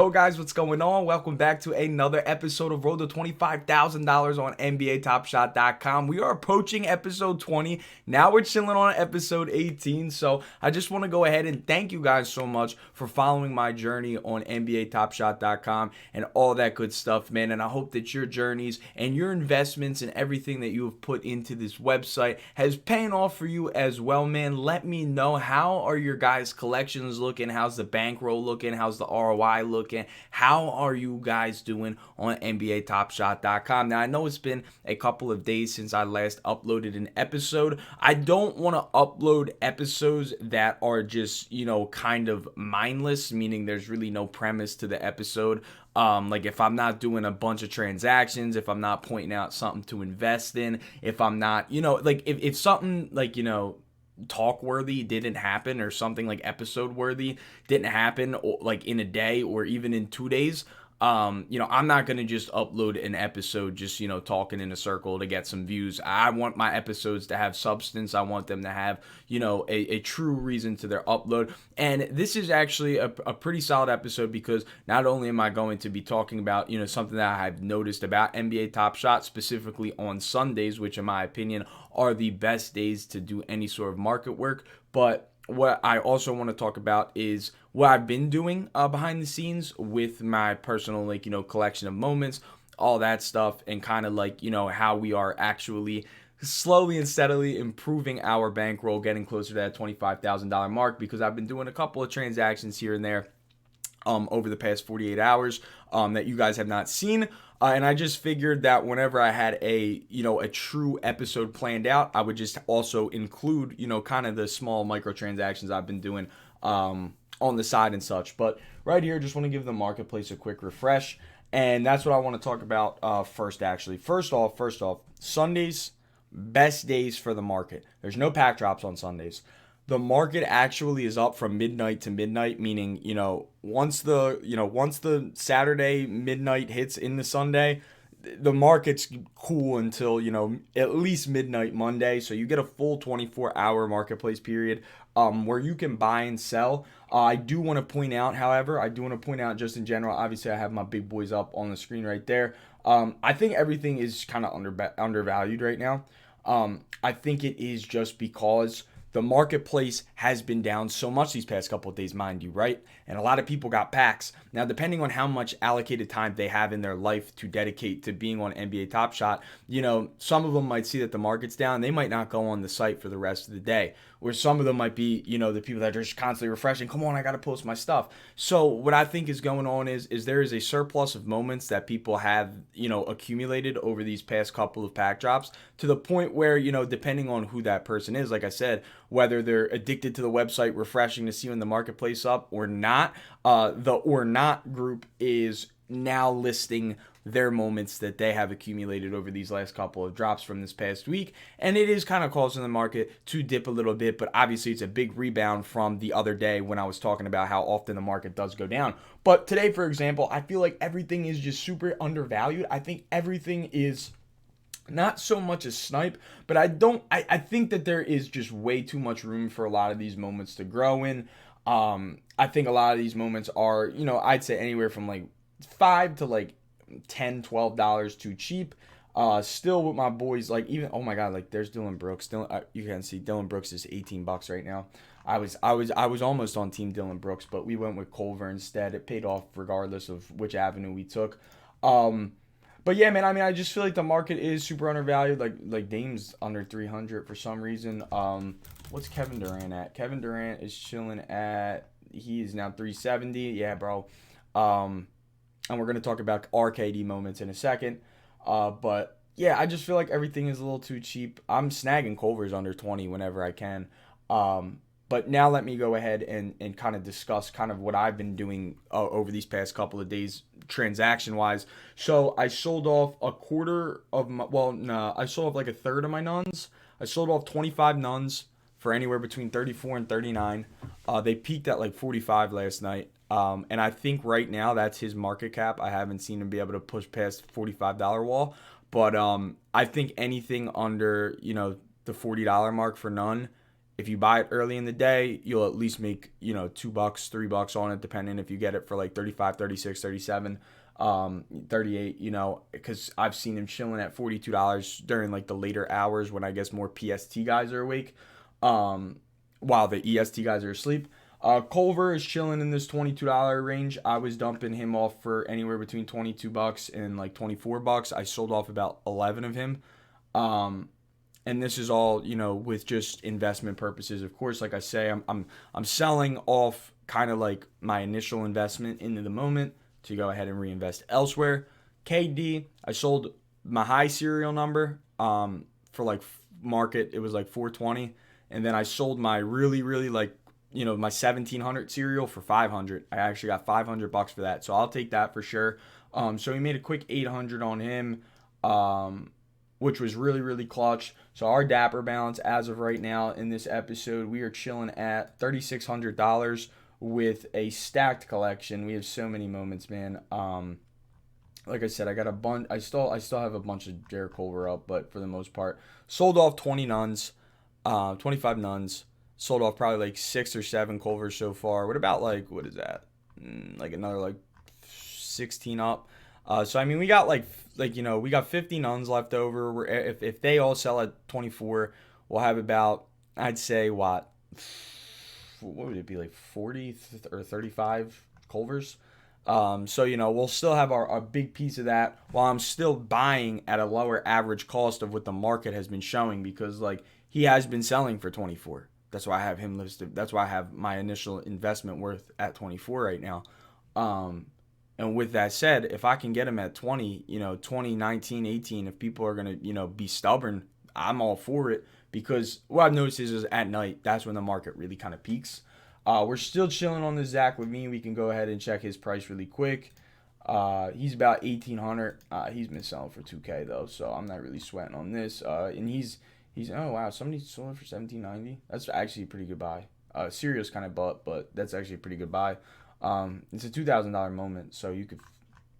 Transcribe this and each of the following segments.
Yo guys, what's going on? Welcome back to another episode of Road to $25,000 on NBATopShot.com. We are approaching episode 20. Now we're chilling on episode 18. So I just want to go ahead and thank you guys so much for following my journey on NBATopShot.com and all that good stuff, man. And I hope that your journeys and your investments and everything that you have put into this website has paying off for you as well, man. Let me know, how are your guys' collections looking? How's the bankroll looking? How's the ROI looking? How are you guys doing on NBATopShot.com? Now, I know it's been a couple of days since I last uploaded an episode. I don't want to upload episodes that are just, kind of mindless, meaning there's really no premise to the episode. Like if I'm not doing a bunch of transactions, if I'm not pointing out something to invest in, if I'm not, if something talk worthy didn't happen, or something like episode worthy didn't happen, or like in a day or even in 2 days, I'm not going to just upload an episode just, talking in a circle to get some views. I want my episodes to have substance. I want them to have, a true reason to their upload. And this is actually a pretty solid episode, because not only am I going to be talking about, something that I've noticed about NBA Top Shot, specifically on Sundays, which in my opinion are the best days to do any sort of market work, but what I also want to talk about is what I've been doing behind the scenes with my personal, collection of moments, all that stuff, and kind of how we are actually slowly and steadily improving our bankroll, getting closer to that $25,000 mark, because I've been doing a couple of transactions here and there over the past 48 hours that you guys have not seen. And I just figured that whenever I had a true episode planned out, I would just also include, kind of the small microtransactions I've been doing on the side and such. But right here, just want to give the marketplace a quick refresh. And that's what I want to talk about first, actually. First off, Sundays, best days for the market. There's no pack drops on Sundays. The market actually is up from midnight to midnight, meaning, once the Saturday midnight hits into Sunday, the market's cool until, at least midnight Monday. So you get a full 24-hour marketplace period where you can buy and sell. I do want to point out, however, just in general, obviously I have my big boys up on the screen right there. I think everything is kind of undervalued right now. I think it is just because the marketplace has been down so much these past couple of days, mind you, right? And a lot of people got packs. Now, depending on how much allocated time they have in their life to dedicate to being on NBA Top Shot, some of them might see that the market's down. They might not go on the site for the rest of the day. Or some of them might be, the people that are just constantly refreshing. Come on, I got to post my stuff. So what I think is going on is there is a surplus of moments that people have, accumulated over these past couple of pack drops, to the point where, depending on who that person is, like I said, whether they're addicted to the website refreshing to see when the marketplace up or not, the or not group is now listing their moments that they have accumulated over these last couple of drops from this past week, and it is kind of causing the market to dip a little bit. But obviously it's a big rebound from the other day when I was talking about how often the market does go down. But today, for example, I feel like everything is just super undervalued. I think everything is not so much a snipe, but I think that there is just way too much room for a lot of these moments to grow in. I think a lot of these moments are, I'd say anywhere from like $5 to like $10-12 too cheap. Still with my boys, like, even, oh my god, like there's Dylan Brooks. You can see Dylan Brooks is $18 right now. I was almost on team Dylan Brooks, but we went with Culver instead. It paid off regardless of which avenue we took. But yeah, man, I mean, I just feel like the market is super undervalued. Like Dame's under 300 for some reason. What's Kevin Durant at? Kevin Durant is chilling at, he is now 370. Yeah, bro. And we're going to talk about RKD moments in a second. But yeah, I just feel like everything is a little too cheap. I'm snagging Culver's under 20 whenever I can. But now let me go ahead and kind of discuss kind of what I've been doing over these past couple of days transaction-wise. So I sold off a quarter of my, I sold off like a third of my nuns. I sold off 25 nuns for anywhere between 34 and 39. They peaked at like 45 last night. And I think right now that's his market cap. I haven't seen him be able to push past the $45 wall. But I think anything under, the $40 mark for none if you buy it early in the day, you'll at least make, $2, $3 on it, depending if you get it for like 35, 36, 37, 38, because I've seen him chilling at $42 during like the later hours when I guess more PST guys are awake, while the EST guys are asleep. Culver is chilling in this $22 range. I was dumping him off for anywhere between $22 and like $24. I sold off about 11 of him. And this is all, with just investment purposes. Of course, like I say, I'm selling off kind of like my initial investment into the moment to go ahead and reinvest elsewhere. KD, I sold my high serial number for like market. It was like 420. And then I sold my really, really like, my 1700 serial for 500. I actually got $500 for that. So I'll take that for sure. So we made a quick 800 on him. Which was really, really clutch. So our Dapper balance as of right now in this episode, we are chilling at $3,600 with a stacked collection. We have so many moments, man. Like I said, I got a bunch. I still have a bunch of Jared Culver up, but for the most part, sold off 20 nuns, 25 nuns. Sold off probably like 6 or 7 Culvers so far. What about like, what is that? Like another like 16 up. So I mean, we got we got 50 nuns left over. If they all sell at 24, we'll have about, I'd say what would it be, like 40 or 35 Culvers. So we'll still have our big piece of that while I'm still buying at a lower average cost of what the market has been showing, because like he has been selling for 24. That's why I have him listed. That's why I have my initial investment worth at 24 right now. And with that said, if I can get him at 20, 20, 19, 18, if people are going to, be stubborn, I'm all for it, because what I've noticed is at night, that's when the market really kind of peaks. We're still chilling on the Zach Levine. We can go ahead and check his price really quick. He's about 1,800. He's been selling for 2K though, so I'm not really sweating on this. And he's oh wow, somebody sold it for 1,790. That's actually a pretty good buy. Serial's kind of but that's actually a pretty good buy. It's a $2,000 moment, so you could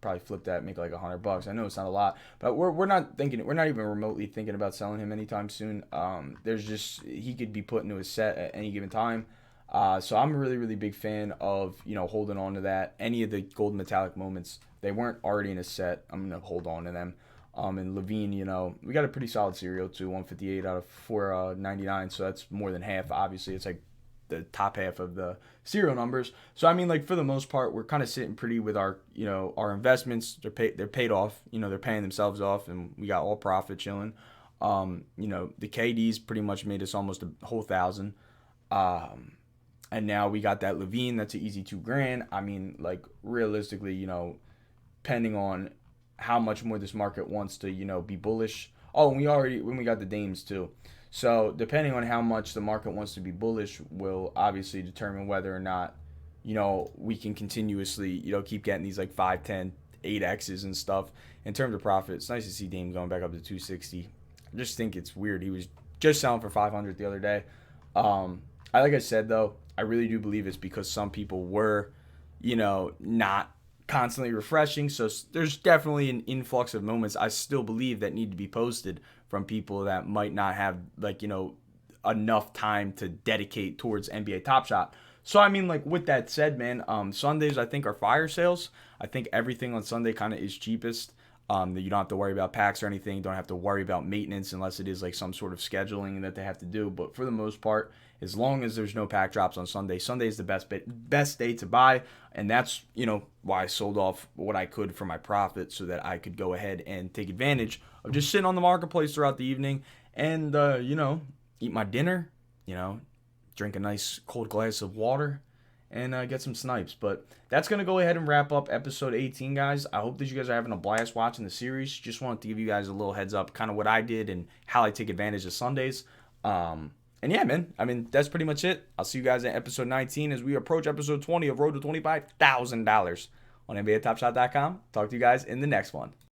probably flip that and make like $100. I know it's not a lot, but we're not even remotely thinking about selling him anytime soon. He could be put into a set at any given time. So I'm a really, really big fan of, holding on to that. Any of the gold metallic moments, they weren't already in a set, I'm going to hold on to them. And Levine, we got a pretty solid serial too, 158 out of 499, so that's more than half. Obviously, it's like the top half of the serial numbers. So I mean, like, for the most part, we're kind of sitting pretty with our our investments. They're paid off. They're paying themselves off, and we got all profit chilling. The KD's pretty much made us almost a whole $1,000. And now we got that Levine. That's an easy $2,000. I mean, like, realistically, depending on how much more this market wants to be bullish. Oh, and when we got the Dames too. So depending on how much the market wants to be bullish will obviously determine whether or not, we can continuously, keep getting these like 5, 10, 8Xs and stuff. In terms of profit, it's nice to see Dame going back up to 260. I just think it's weird. He was just selling for 500 the other day. Like I said, though, I really do believe it's because some people were, not constantly refreshing. So there's definitely an influx of moments I still believe that need to be posted from people that might not have enough time to dedicate towards NBA Top Shot. So I mean, like, with that said, man, Sundays I think are fire sales. I think everything on Sunday kind of is cheapest. That you don't have to worry about packs or anything. You don't have to worry about maintenance unless it is like some sort of scheduling that they have to do. But for the most part, as long as there's no pack drops on Sunday, Sunday is the best day to buy. And that's, why I sold off what I could for my profit so that I could go ahead and take advantage of just sitting on the marketplace throughout the evening and, eat my dinner, drink a nice cold glass of water, and get some snipes. But that's going to go ahead and wrap up episode 18, guys. I hope that you guys are having a blast watching the series. Just wanted to give you guys a little heads up, kind of what I did and how I take advantage of Sundays. And yeah, man, I mean, that's pretty much it. I'll see you guys in episode 19 as we approach episode 20 of Road to $25,000 on NBATopShot.com. Talk to you guys in the next one.